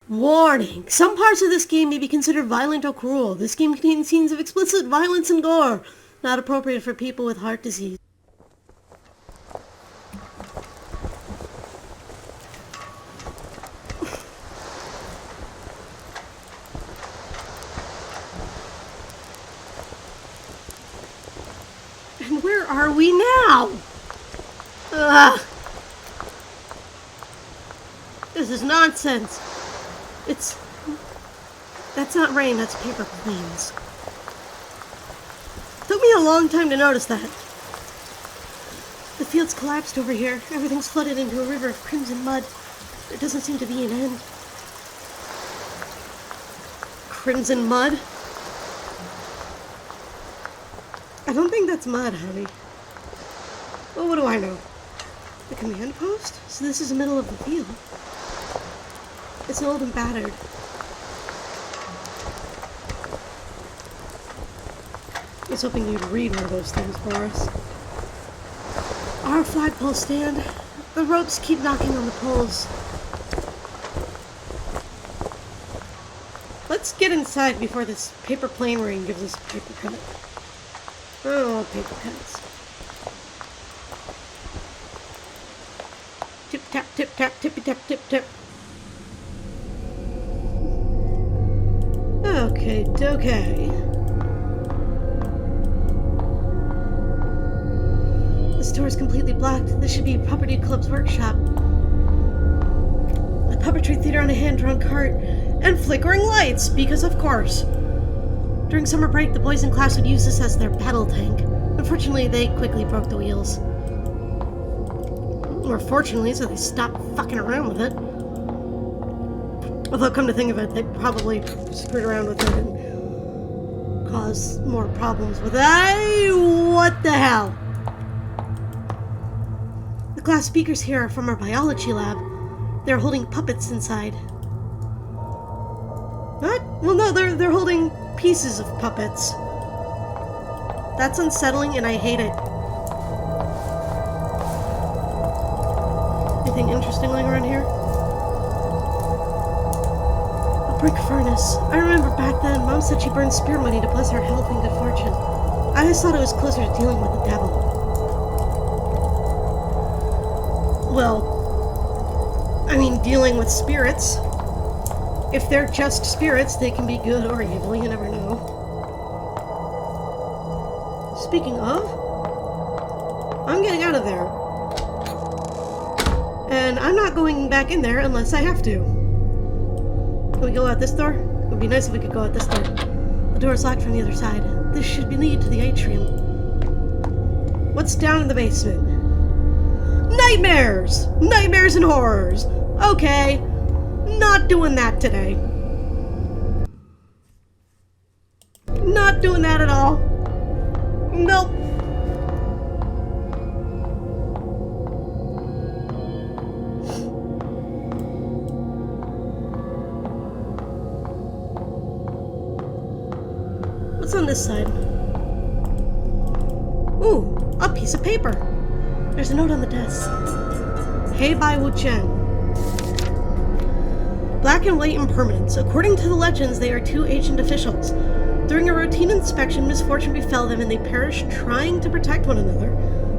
Warning! Some parts of this game may be considered violent or cruel. This game contains scenes of explicit violence and gore, not appropriate for people with heart disease. And where are we now? Ugh. This is nonsense. That's not rain, that's paper planes. Took me a long time to notice that. The field's collapsed over here. Everything's flooded into a river of crimson mud. There doesn't seem to be an end. Crimson mud? I don't think that's mud, honey. Well, what do I know? The command post? So this is the middle of the field. It's old and battered. I was hoping you'd read one of those things for us. Our flagpole stand. The ropes keep knocking on the poles. Let's get inside before this paper plane rain gives us a paper cut. Oh, paper cuts. Tip tap, tip tap, tippy tap, tip tip. Okay, okay. This door is completely blocked. This should be Property Club's workshop. A puppetry theater on a hand-drawn cart. And flickering lights, because of course. During summer break, the boys in class would use this as their battle tank. Unfortunately, they quickly broke the wheels. Or fortunately, so they stopped fucking around with it. Although, come to think of it, they probably screwed around with it and caused more problems with it. What the hell? The glass speakers here are from our biology lab. They're holding puppets inside. What? Well, no, they're holding pieces of puppets. That's unsettling and I hate it. Anything interesting lying around here? A brick furnace. I remember back then, Mom said she burned spear money to bless her health and good fortune. I always thought it was closer to dealing with the devil. Well, I mean, dealing with spirits. If they're just spirits, they can be good or evil, you never know. Speaking of, I'm getting out of there. And I'm not going back in there unless I have to. Can we go out this door? It would be nice if we could go out this door. The door is locked from the other side. This should lead to the atrium. What's down in the basement? Nightmares! Nightmares and horrors! Okay. Not doing that today. Not doing that at all. Nope. What's on this side? Ooh, a piece of paper. There's a note on the desk. Hey, Bai Wu Chen. Black and white impermanence. According to the legends, they are two ancient officials. During a routine inspection, misfortune befell them and they perished trying to protect one another.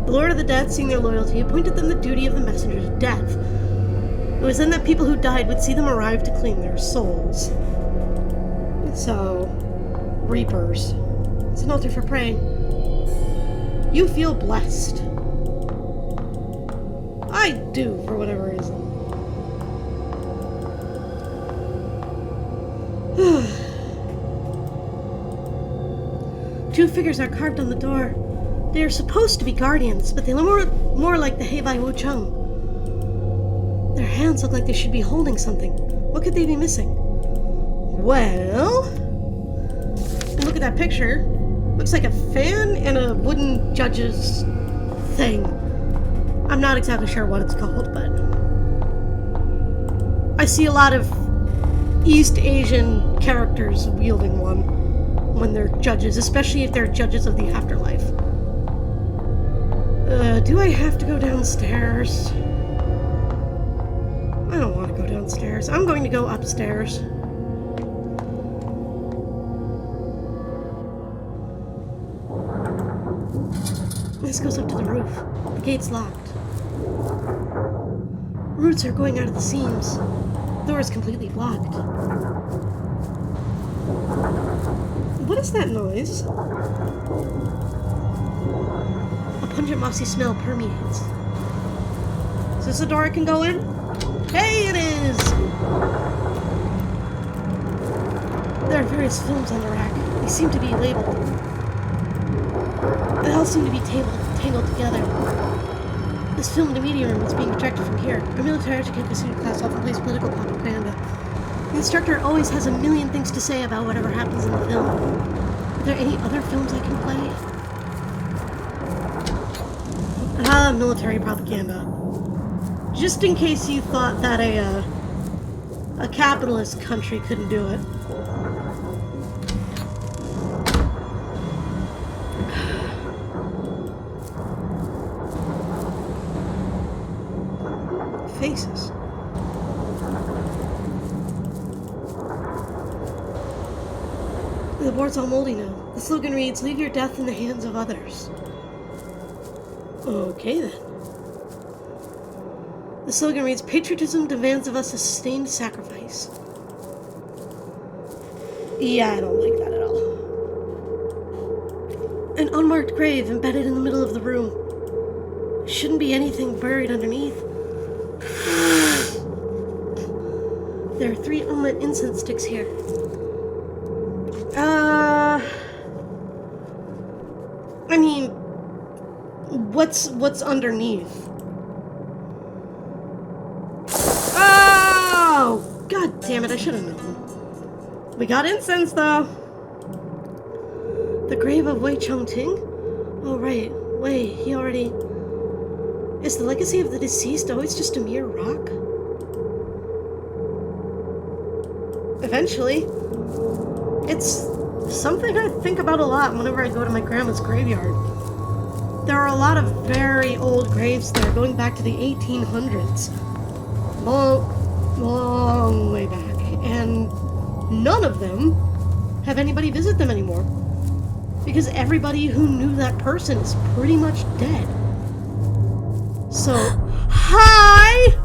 The Lord of the Dead, seeing their loyalty, appointed them the duty of the messengers of death. It was then that people who died would see them arrive to claim their souls. So, reapers. It's an altar for praying. You feel blessed. I do, for whatever reason. Two figures are carved on the door. They are supposed to be guardians, but they look more like the Hei Bai Wu Cheng. Their hands look like they should be holding something. What could they be missing? Well, look at that picture. Looks like a fan and a wooden judge's thing. I'm not exactly sure what it's called, but I see a lot of East Asian characters wielding one when they're judges, especially if they're judges of the afterlife. Do I have to go downstairs? I don't want to go downstairs. downstairs. I'm going to go upstairs. This goes up to the roof. The gate's locked. Roots are going out of the seams. The door is completely blocked. What is that noise? A pungent mossy smell permeates. Is this a door I can go in? Hey, it is! There are various films on the rack. They seem to be labeled. They all seem to be tangled together. This film in the media room is being projected from here. Our military educated the student class often plays political propaganda. The instructor always has a million things to say about whatever happens in the film. Are there any other films I can play? Military propaganda. Just in case you thought that a capitalist country couldn't do it. Faces. The board's all moldy now. The slogan reads, "Leave your death in the hands of others." Okay then. The slogan reads, "Patriotism demands of us a sustained sacrifice." Yeah, I don't like that at all. An unmarked grave embedded in the middle of the room. Shouldn't be anything buried underneath. There are 3 unlit incense sticks here. I mean, what's underneath? Oh! God damn it, I should have known. We got incense, though. The grave of Wei Chongting? Oh, right. Wei, he already... Is the legacy of the deceased always just a mere rock? Eventually. It's something I think about a lot whenever I go to my grandma's graveyard. There are a lot of very old graves there, going back to the 1800s. Long way back. And none of them have anybody visit them anymore. Because everybody who knew that person is pretty much dead. So, hi!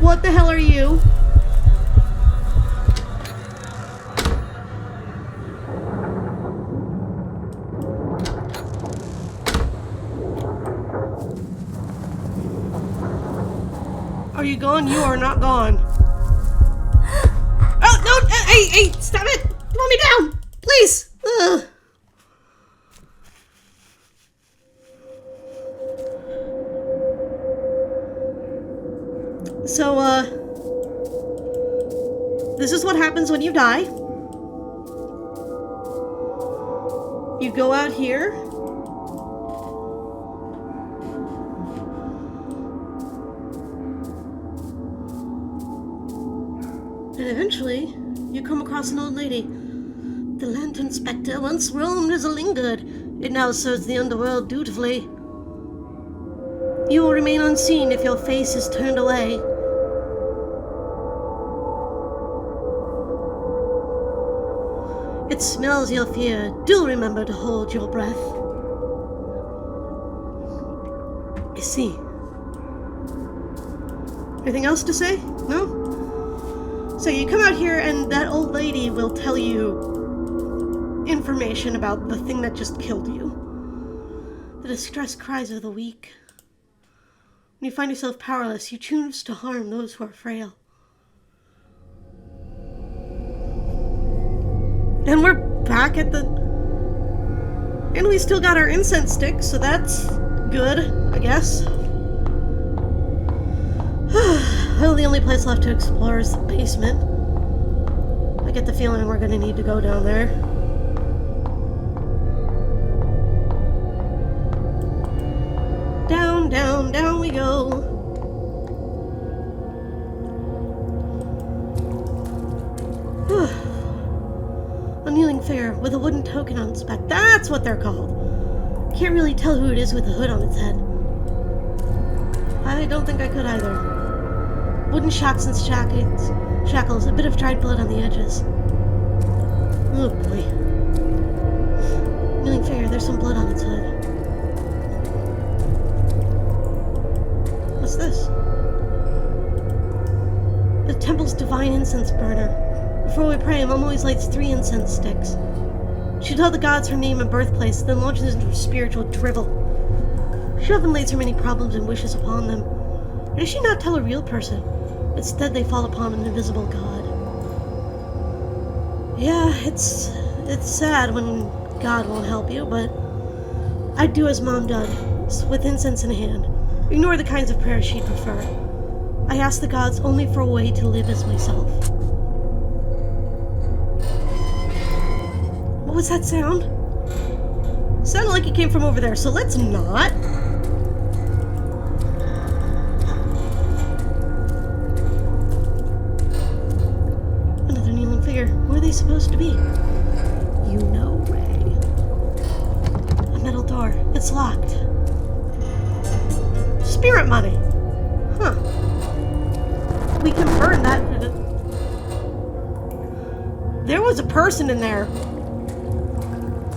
What the hell are you? Are you gone? You are not gone. Oh, no! Hey, stop it! Put me down! Please! Ugh. So, this is what happens when you die. You go out here. And eventually, you come across an old lady. The Lantern Spectre once roamed as a lingered. It now serves the underworld dutifully. You will remain unseen if your face is turned away. It smells your fear. Do remember to hold your breath. I see. Anything else to say? No? So you come out here and that old lady will tell you information about the thing that just killed you. The distressed cries of the weak. When you find yourself powerless, you choose to harm those who are frail. And we're back at the... And we still got our incense stick, so that's good, I guess. Well, the only place left to explore is the basement. I get the feeling we're gonna need to go down there. Down, down, down we go. A kneeling figure with a wooden token on its back. That's what they're called. Can't really tell who it is with the hood on its head. I don't think I could either. Wooden shocks and shackles, a bit of dried blood on the edges. Oh boy. Kneeling figure, there's some blood on its head. What's this? The temple's divine incense burner. Before we pray, Mom always lights 3 incense sticks. She told the gods her name and birthplace, then launches into spiritual drivel. She often lays her many problems and wishes upon them. Or does she not tell a real person? Instead, they fall upon an invisible god. Yeah, it's sad when God won't help you, but I'd do as Mom did, with incense in hand. Ignore the kinds of prayers she'd prefer. I ask the gods only for a way to live as myself. What was that sound? Sounded like it came from over there, so let's not. Another kneeling figure. Where are they supposed to be? You know, Ray. A metal door. It's locked. Spirit money. Huh. We can burn that. There was a person in there.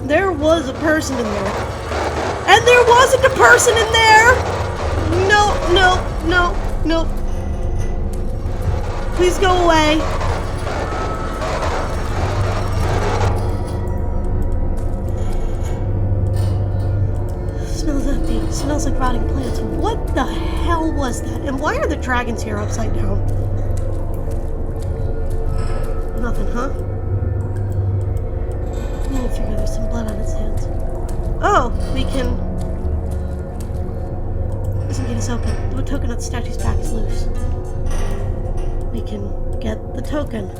There was a person in there. And there wasn't a person in there! No. Please go away. Smells empty. Smells like rotting plants. What the hell was that? And why are the dragons here upside down? Nothing, huh? I figure there's some blood on its hands. Oh, we can... Doesn't get us open. The token on the statue's back is loose. We can get the token.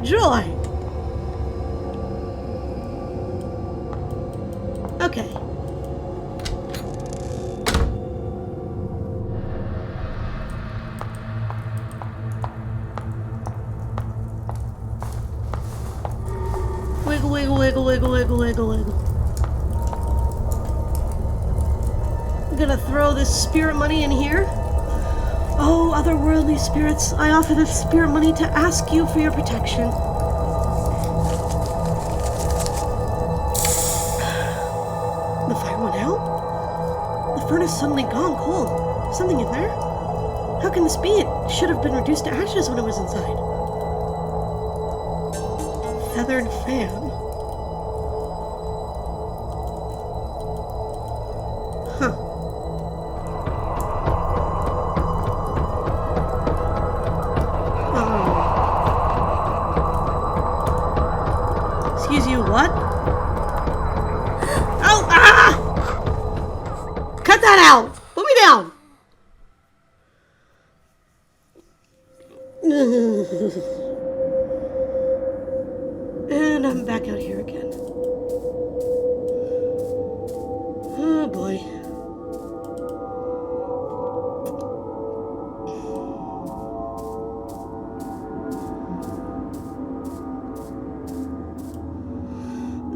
Joy! Okay. Wiggle. I'm gonna throw this spirit money in here. Oh, otherworldly spirits, I offer this spirit money to ask you for your protection. The fire went out? The furnace suddenly gone cold. Something in there? How can this be? It should have been reduced to ashes when it was inside. Feathered fan. Excuse you, what? Oh, ah! Cut that out! Put me down! And I'm back out here again. Oh boy.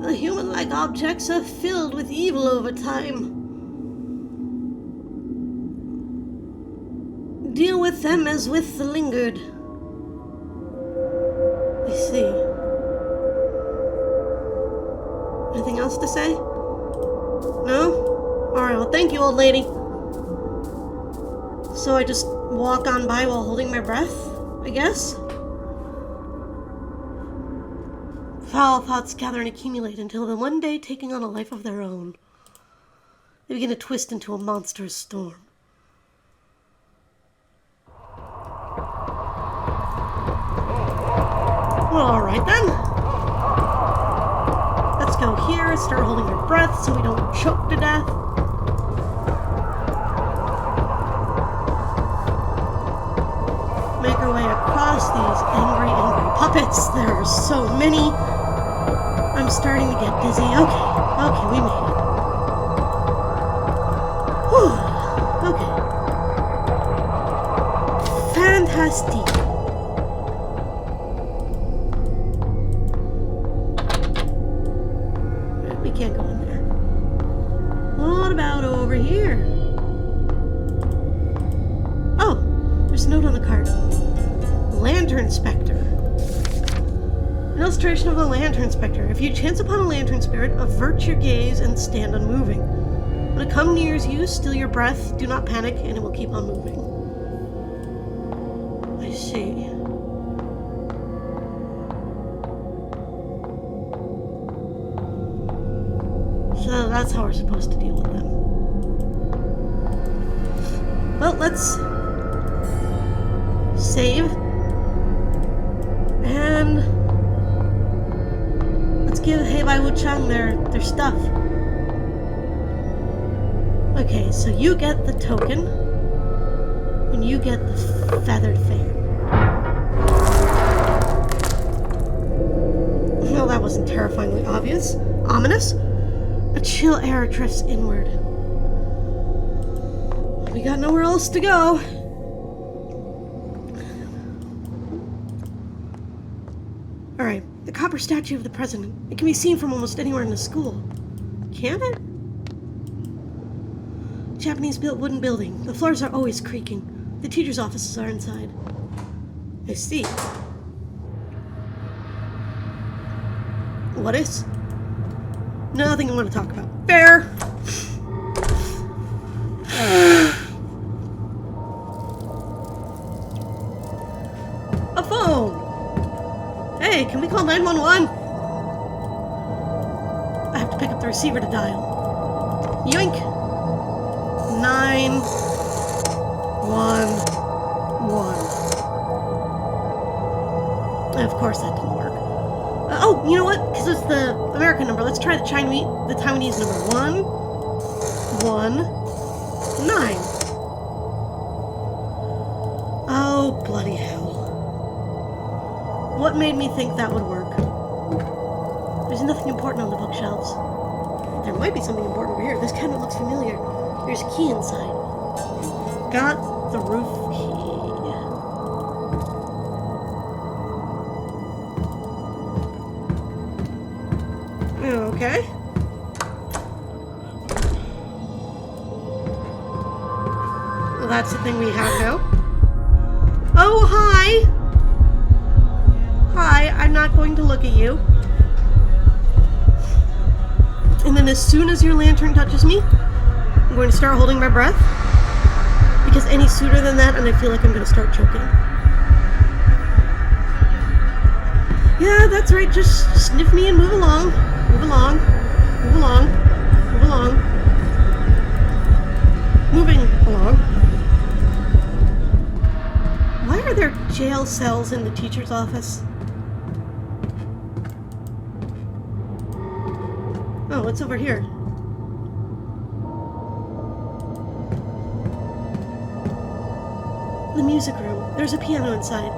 The human-like objects are filled with evil over time. Deal with them as with the lingered. I see. Anything else to say? No? Alright, well thank you, old lady. So I just walk on by while holding my breath, I guess? Foul thoughts gather and accumulate until then one day, taking on a life of their own, they begin to twist into a monstrous storm. Well, alright then. Let's go here and start holding our breath so we don't choke to death. Make our way across these angry puppets. There are so many. I'm starting to get dizzy. Okay, we made it. Whew. Okay. Fantastic. We can't go in there. What about over here? this note on the card. Lantern Spectre. An illustration of a lantern spectre. If you chance upon a lantern spirit, avert your gaze and stand unmoving. When it comes near you, still your breath, do not panic, and it will keep on moving. I see. So that's how we're supposed to deal with them. Well, let's save. And let's give Heibai Wuchang their stuff. Okay, so you get the token, and you get the feathered fan. Well, that wasn't terrifyingly obvious. Ominous. A chill air drifts inward. We got nowhere else to go. Alright, the copper statue of the president. It can be seen from almost anywhere in the school. Can it? Japanese-built wooden building. The floors are always creaking. The teacher's offices are inside. I see. What is? Nothing I want to talk about. Fair! A phone! Hey, can we call 911? I have to pick up the receiver to dial. Yoink! 911. Of course that didn't work. Oh, you know what? Because it's the American number. Let's try the Taiwanese number. 119. Oh, bloody hell. What made me think that would work? There's nothing important on the bookshelves. There might be something important over here. This cabinet looks familiar. There's a key inside. Got the roof key. Okay. Well, that's the thing we have now. Oh, hi! Hi, I'm not going to look at you. And then as soon as your lantern touches me, I'm going to start holding my breath. Because any sooner than that, and I feel like I'm going to start choking. Yeah, that's right, just sniff me and move along. Move along. Move along. Move along. Moving along. Why are there jail cells in the teacher's office? Oh, what's over here? The music room. There's a piano inside.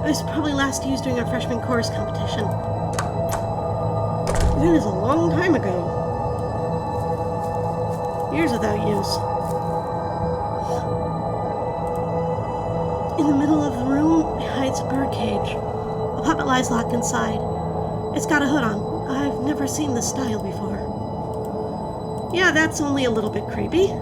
It was probably last used during our freshman chorus competition. That is a long time ago. Years without use. In the middle of the room hides a birdcage. A puppet lies locked inside. It's got a hood on. I've never seen this style before. Yeah, that's only a little bit creepy.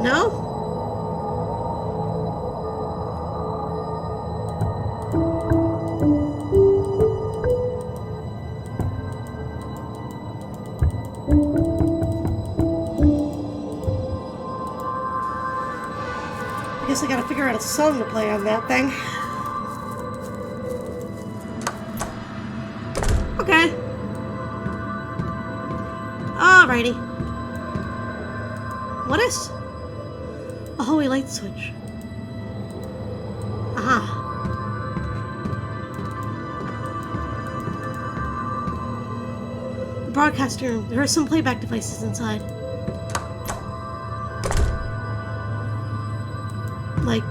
No? I guess I gotta figure out a song to play on that thing. Okay. Alrighty. What is? A hallway light switch. Aha. The broadcast room. There are some playback devices inside. Like,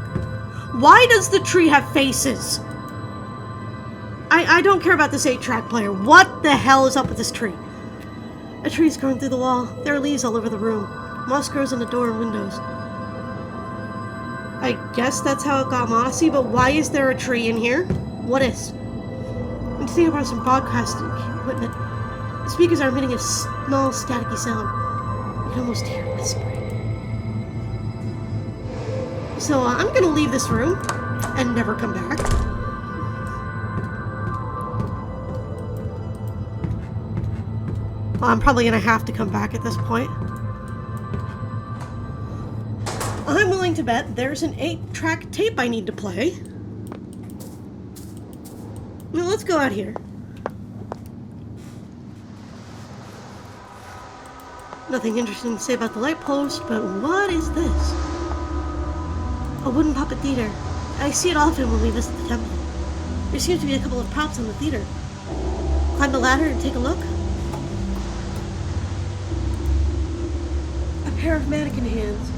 why does the tree have faces? I don't care about this 8-track player. What the hell is up with this tree? A tree's growing through the wall. There are leaves all over the room. Moss grows in the door and windows. I guess that's how it got mossy, but why is there a tree in here? What is? And today I brought some broadcasting equipment. The speakers are emitting a small, staticky sound. You can almost hear it whispering. So I'm gonna leave this room and never come back. Well, I'm probably gonna have to come back at this point. I'm willing to bet there's an 8-track tape I need to play. Well, let's go out here. Nothing interesting to say about the light post, but what is this? A wooden puppet theater. I see it often when we visit the temple. There seems to be a couple of props in the theater. Climb the ladder and take a look. A pair of mannequin hands.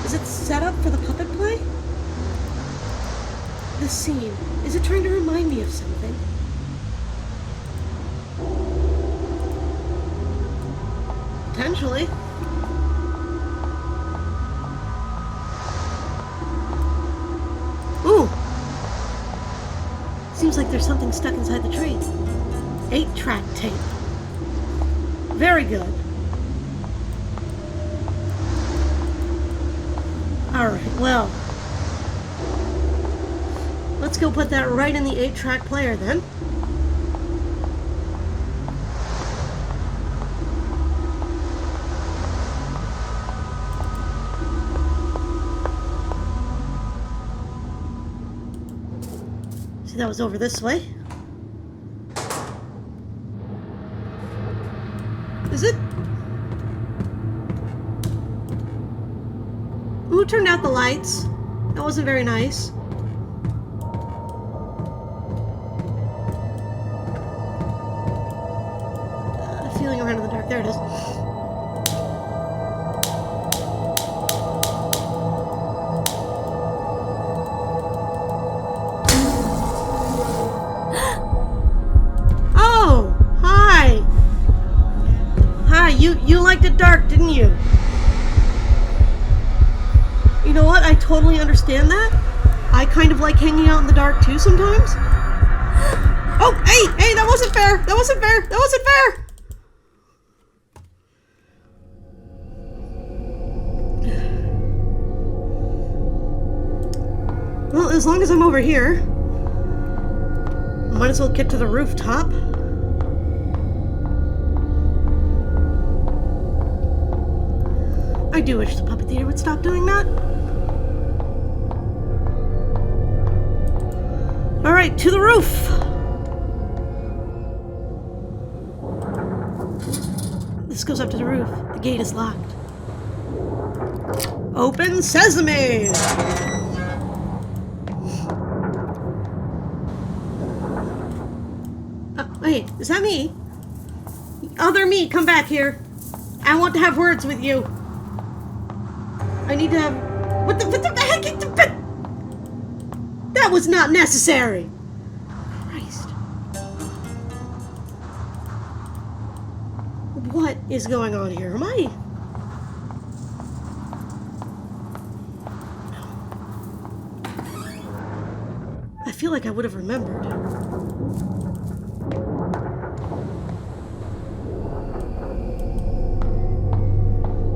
Is it set up for the puppet play? This scene, is it trying to remind me of something? Potentially. Ooh! Seems like there's something stuck inside the tree. 8-track tape. Very good. Alright, well. Let's go put that right in the 8-track player then. See, that was over this way. Is it? Who turned out the lights? That wasn't very nice. Feeling around in the dark. There it is. Oh, hi. Hi, you liked it dark, didn't you? You know what? I totally understand that. I kind of like hanging out in the dark too sometimes. Oh, hey, that wasn't fair. That wasn't fair. That wasn't fair. Well, as long as I'm over here, might as well get to the rooftop. I do wish the puppet theater would stop doing that. Alright, to the roof! This goes up to the roof. The gate is locked. Open sesame! Wait, is that me? Other me, come back here. I want to have words with you. I need to have... What the heck? That was not necessary. Christ. What is going on here? Am I... I feel like I would have remembered.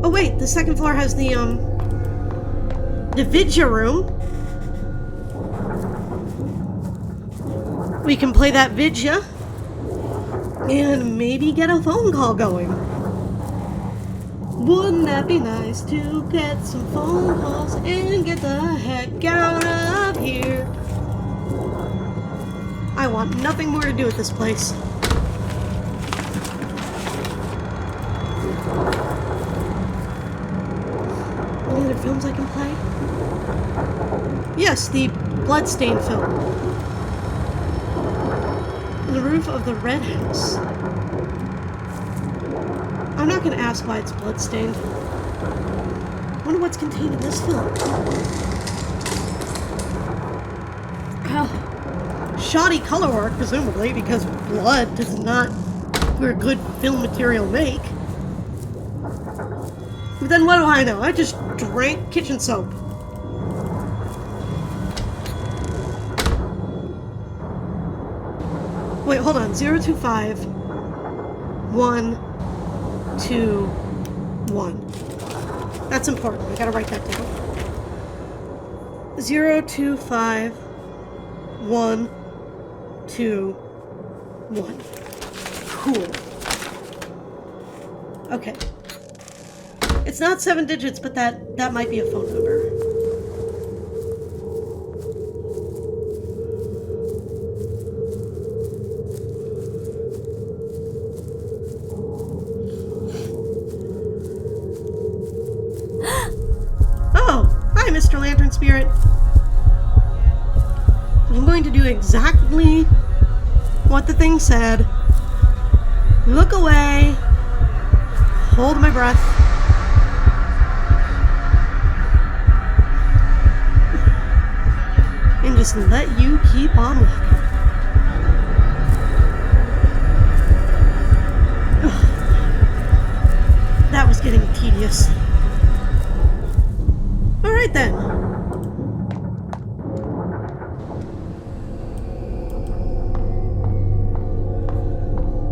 Oh wait, the second floor has the Vidya room. We can play that Vidya and maybe get a phone call going. Wouldn't that be nice to get some phone calls and get the heck out of here? I want nothing more to do with this place. Any other films I can play? Yes, the Bloodstain film. The roof of the Red House. I'm not going to ask why it's bloodstained. I wonder what's contained in this film. Shoddy color work, presumably, because blood does not good film material make. But then what do I know? I just drank kitchen soap. Wait, hold on. 025 1 2 1. That's important. I gotta write that down. 025 1 2 1. Cool. Okay. It's not 7 digits, but that might be a phone number. Oh, hi, Mr. Lantern Spirit. I'm going to do exactly what the thing said. Look away. Hold my breath. And just let you keep on walking. Ugh. That was getting tedious. Alright then.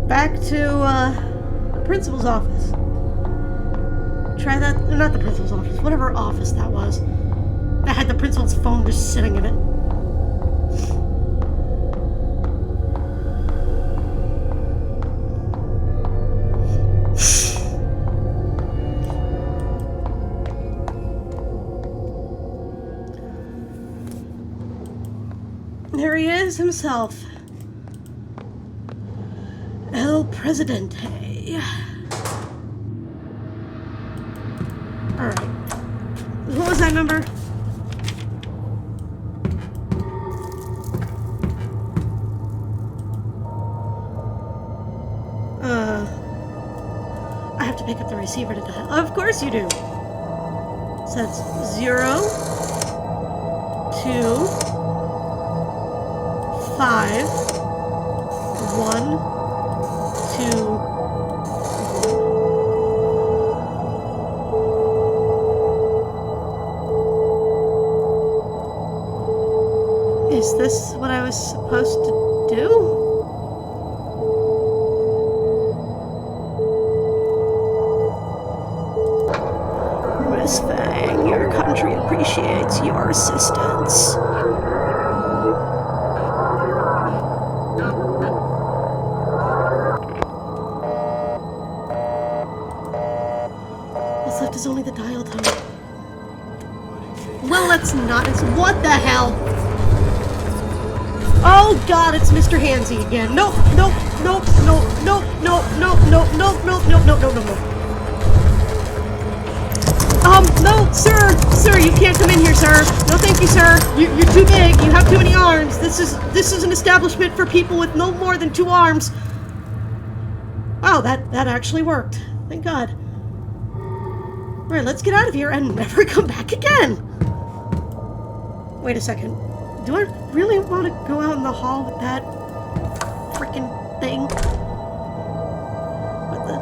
Back to the principal's office. Try that, not the principal's office, whatever office that was. That had the principal's phone just sitting in it. There he is himself. El Presidente. Alright. What was that number? I have to pick up the receiver to dial. Of course you do. So that's 0 2 5 1 2 1. Is this what I was supposed to do? Miss Fang, your country appreciates your assistance. What's left is only the dial tone. Well, let's not. What the hell? Oh god, it's Mr. Hansy again. Nope, nope, nope, nope, nope, nope, nope, nope, nope, nope, nope, nope, nope, nope. No, sir, you can't come in here, sir. No, thank you, sir. You're too big. You have too many arms. This is an establishment for people with no more than 2 arms. Wow, that actually worked. Thank God. All right, let's get out of here and never come back again. Wait a second. Do I really want to go out in the hall with that freaking thing? What the?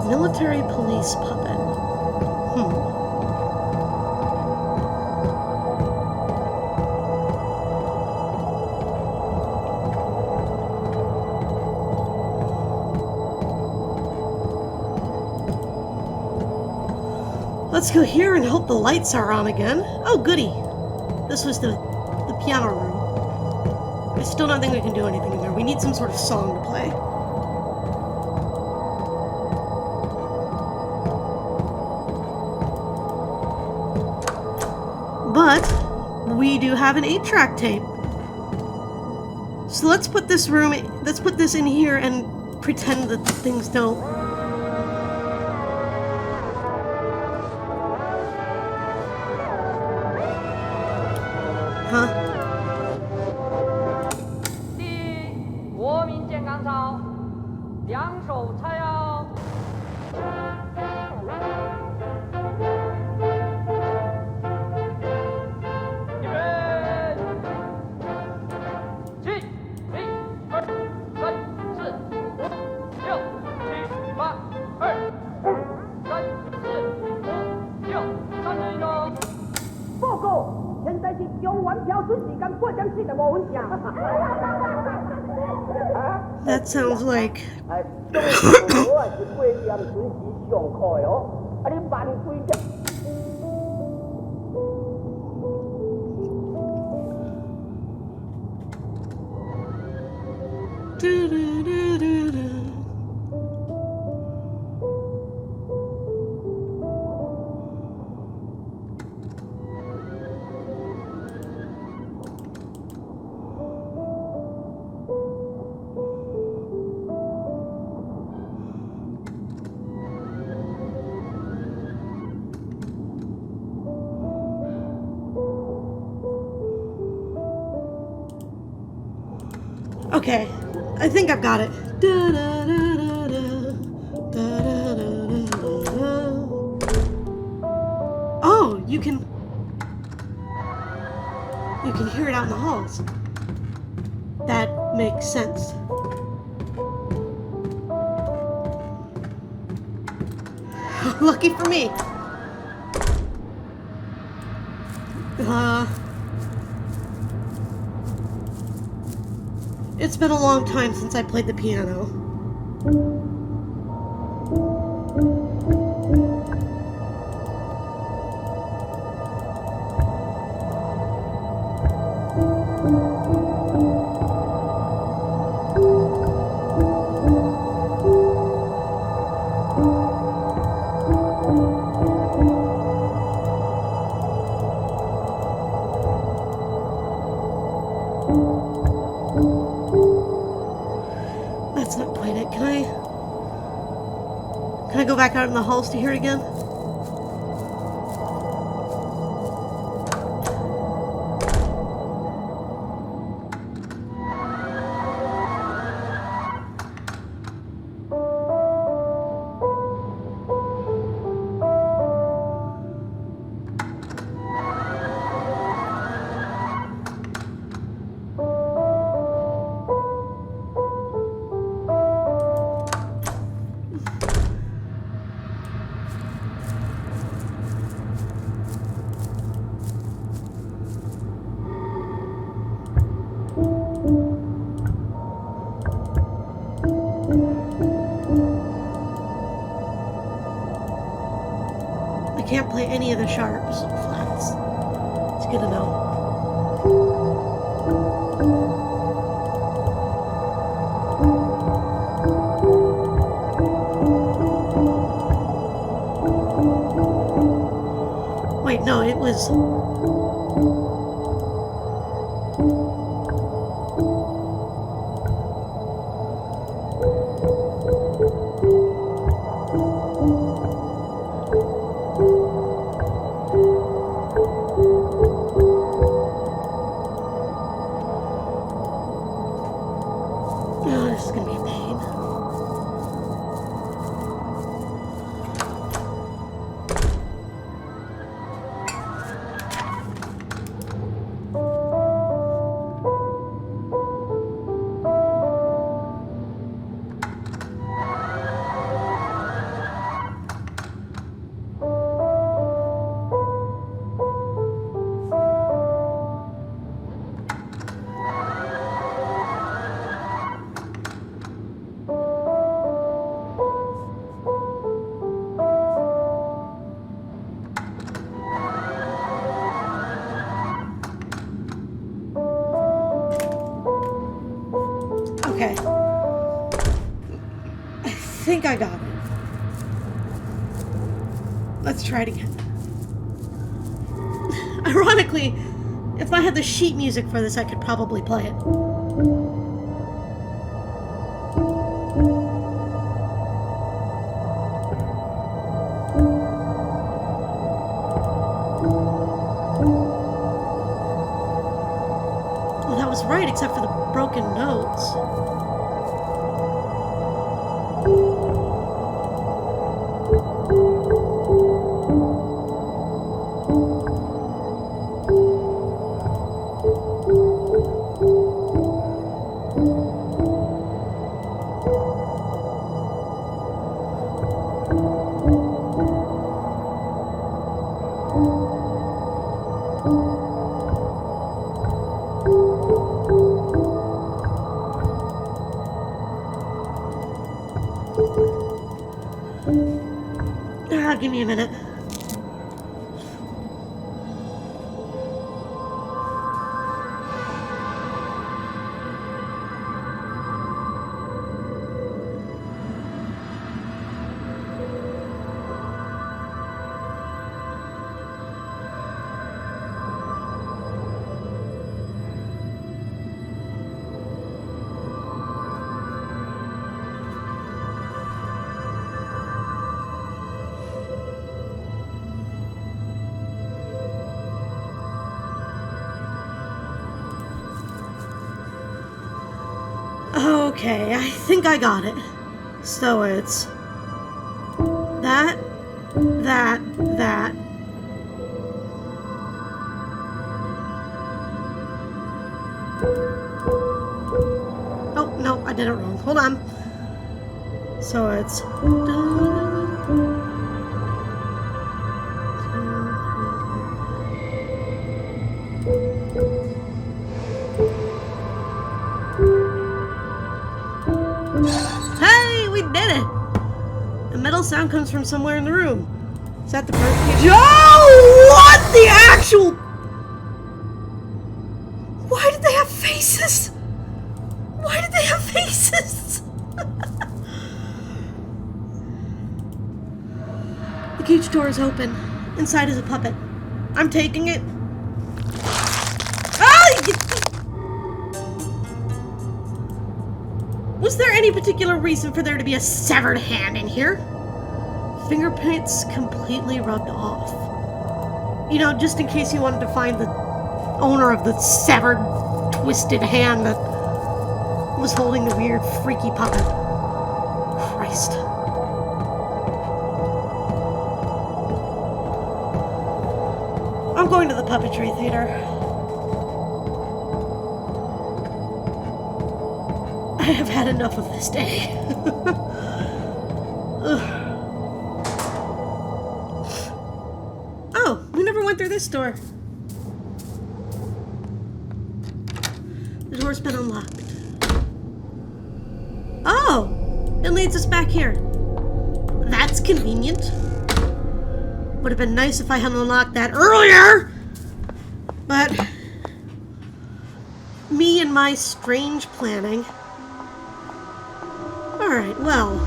Military police puppet. Let's go here and hope the lights are on again. Oh, goody. This was the piano room. I still don't think we can do anything in there. We need some sort of song to play. But we do have an 8-track tape. So let's put this in here and pretend that things don't. Huh? That sounds like... Okay, I think I've got it. Oh, you can hear it out in the halls. That makes sense. Lucky for me. It's been a long time since I played the piano. That's not quite it. Can I go back out in the halls to hear it again? I can't play any of the sharps or flats. It's good to know. Wait, no, it was... Oh, this is gonna be a pain. Okay. I think I got it. Let's try it again. Ironically, if I had the sheet music for this, I could probably play it. Well, that was right, except for the broken notes. Give me a minute. Okay, I think I got it. So it's that. Oh, no, I did it wrong. Hold on. So it's sound comes from somewhere in the room. Is that the person? Oh, what the actual? Why did they have faces? Why did they have faces? The cage door is open. Inside is a puppet. I'm taking it. Was there any particular reason for there to be a severed hand in here? Fingerprints completely rubbed off. You know, just in case you wanted to find the owner of the severed, twisted hand that was holding the weird, freaky puppet. Christ. I'm going to the puppetry theater. I have had enough of this day. Oh, we never went through this door. The door's been unlocked. Oh, it leads us back here. That's convenient. Would have been nice if I had unlocked that earlier. But me and my strange planning. Alright, well.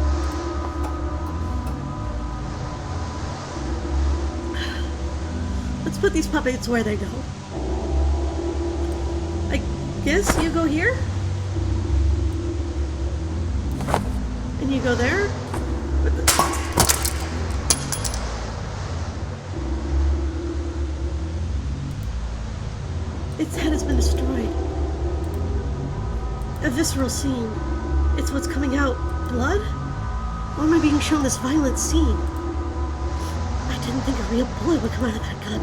Let's put these puppets where they go. I guess you go here? And you go there? Its head has been destroyed. A visceral scene. It's what's coming out. Blood? Why am I being shown this violent scene? I didn't think a real bullet would come out of that gun.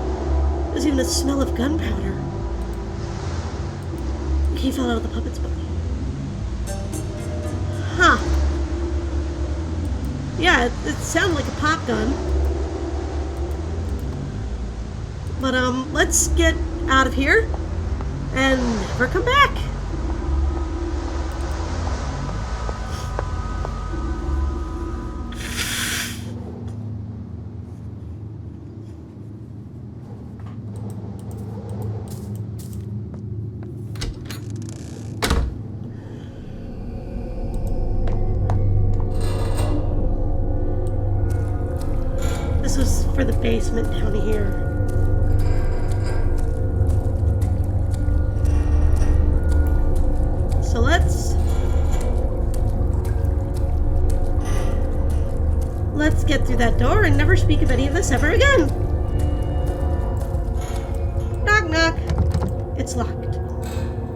There's even a smell of gunpowder. He fell out of the puppet's body. Huh. Yeah, it sounded like a pop gun. But, let's get out of here and never come back. This was for the basement down here. So let's get through that door and never speak of any of this ever again. Knock, knock. It's locked.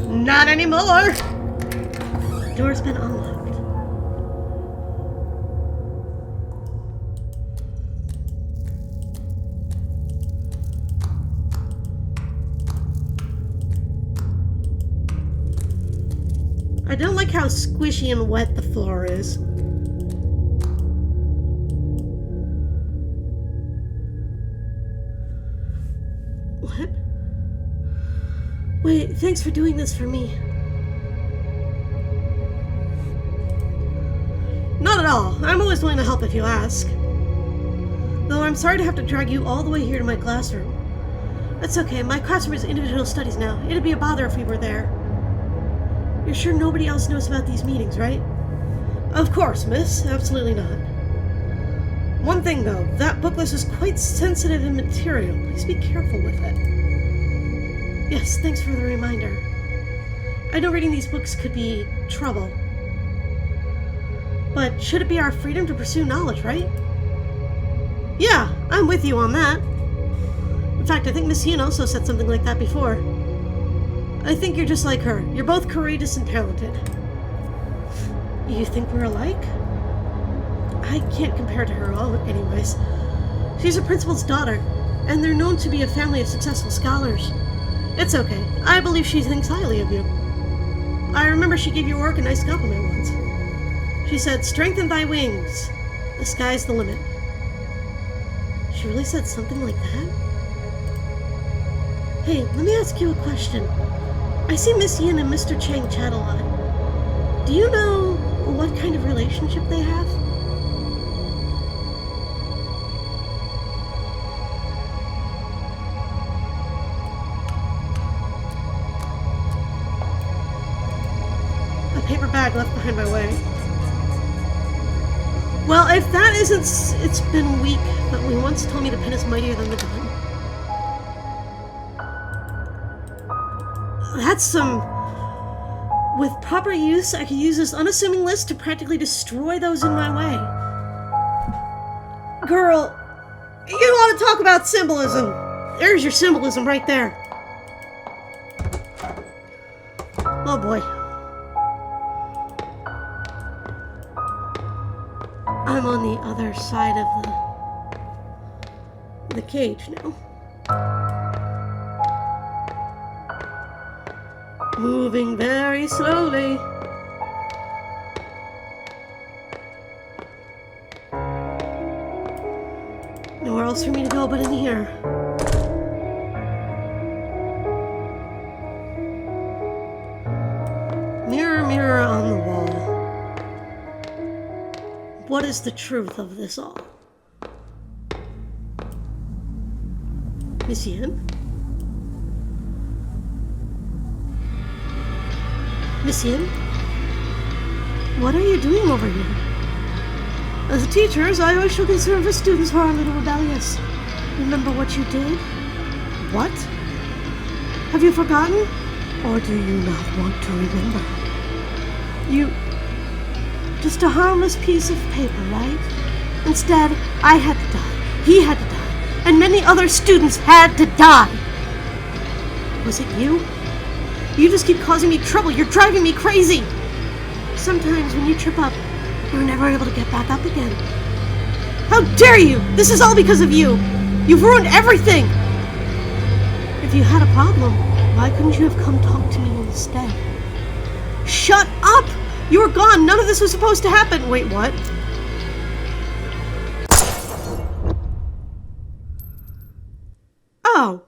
Not anymore. The door's been unlocked. I don't like how squishy and wet the floor is. What? Wait. Thanks for doing this for me. Not at all. I'm always willing to help if you ask. Though I'm sorry to have to drag you all the way here to my classroom. That's okay. My classroom is individual studies now. It'd be a bother if we were there. You're sure nobody else knows about these meetings, right? Of course, miss. Absolutely not. One thing, though. That book list is quite sensitive in material. Please be careful with it. Yes, thanks for the reminder. I know reading these books could be trouble. But should it be our freedom to pursue knowledge, right? Yeah, I'm with you on that. In fact, I think Miss Yin also said something like that before. I think you're just like her. You're both courageous and talented. You think we're alike? I can't compare to her anyways. She's a principal's daughter, and they're known to be a family of successful scholars. It's okay. I believe she thinks highly of you. I remember she gave your work a nice compliment once. She said, "Strengthen thy wings. The sky's the limit." She really said something like that? Hey, let me ask you a question. I see Miss Yin and Mr. Chang chat a lot. Do you know what kind of relationship they have? A paper bag left behind my way. Well, if that isn't... It's been weak, but we once told me the pen is mightier than the gun. That's some... With proper use, I could use this unassuming list to practically destroy those in my way. Girl, you want to talk about symbolism? There's your symbolism right there. Oh boy. I'm on the other side of the cage now. Moving very slowly. Nowhere else for me to go but in here. Mirror, mirror on the wall. What is the truth of this all? Miss Yin? Miss Yin? What are you doing over here? As teachers, I always show concern for students who are a little rebellious. Remember what you did? What? Have you forgotten? Or do you not want to remember? You... Just a harmless piece of paper, right? Instead, I had to die. He had to die. And many other students had to die. Was it you? You just keep causing me trouble. You're driving me crazy. Sometimes when you trip up, you're never able to get back up again. How dare you! This is all because of you. You've ruined everything. If you had a problem, why couldn't you have come talk to me instead? Shut up! You were gone. None of this was supposed to happen. Wait, what? Oh.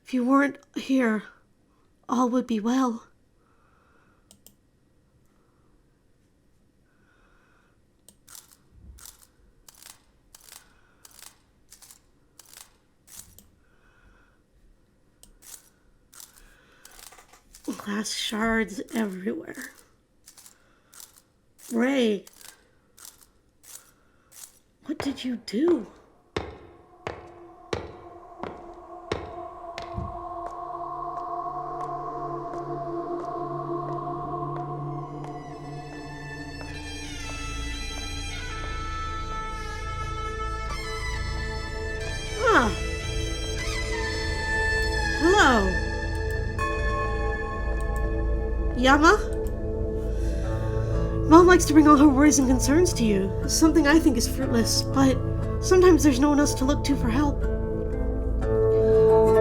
If you weren't here, all would be well. Glass shards everywhere. Ray, what did you do? Hello. Yama? Mom likes to bring all her worries and concerns to you, something I think is fruitless, but sometimes there's no one else to look to for help.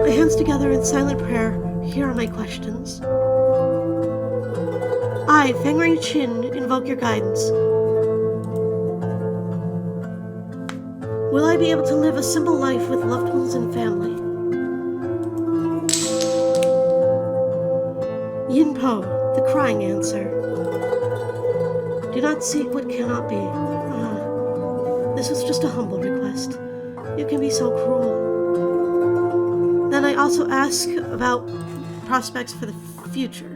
My hands together in silent prayer, here are my questions. I, Fang Chin, invoke your guidance. Will I be able to live a simple life with loved ones and family? Yin-Po, the crying answer. Do not seek what cannot be. This was just a humble request. You can be so cruel. Then I also ask about prospects for the future.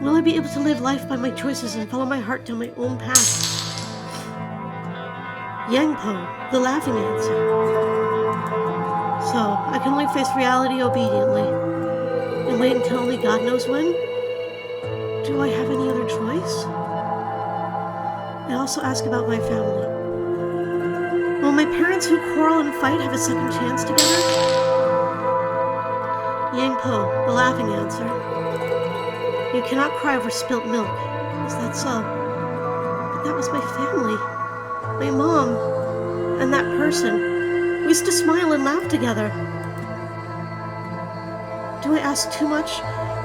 Will I be able to live life by my choices and follow my heart down my own path? Yang-Po, the laughing answer. So, I can only face reality obediently, and wait until only God knows when? Do I have any other choice? I also ask about my family. Will my parents who quarrel and fight have a second chance together? Yang-Po, the laughing answer. You cannot cry over spilt milk. Is that so? But that was my family. My mom. And that person. We used to smile and laugh together. Do I ask too much?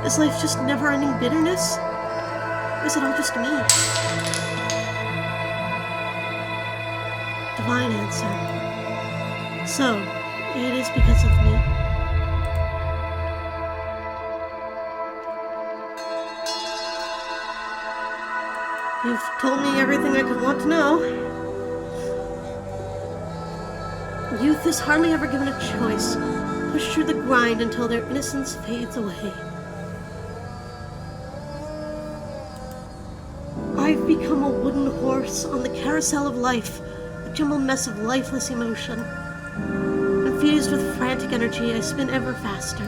Is life just never-ending bitterness? Or is it all just me? Divine answer. So, it is because of me. You've told me everything I could want to know. Youth is hardly ever given a choice, pushed through the grind until their innocence fades away. I've become a wooden horse on the carousel of life, a jumbled mess of lifeless emotion. Infused with frantic energy, I spin ever faster.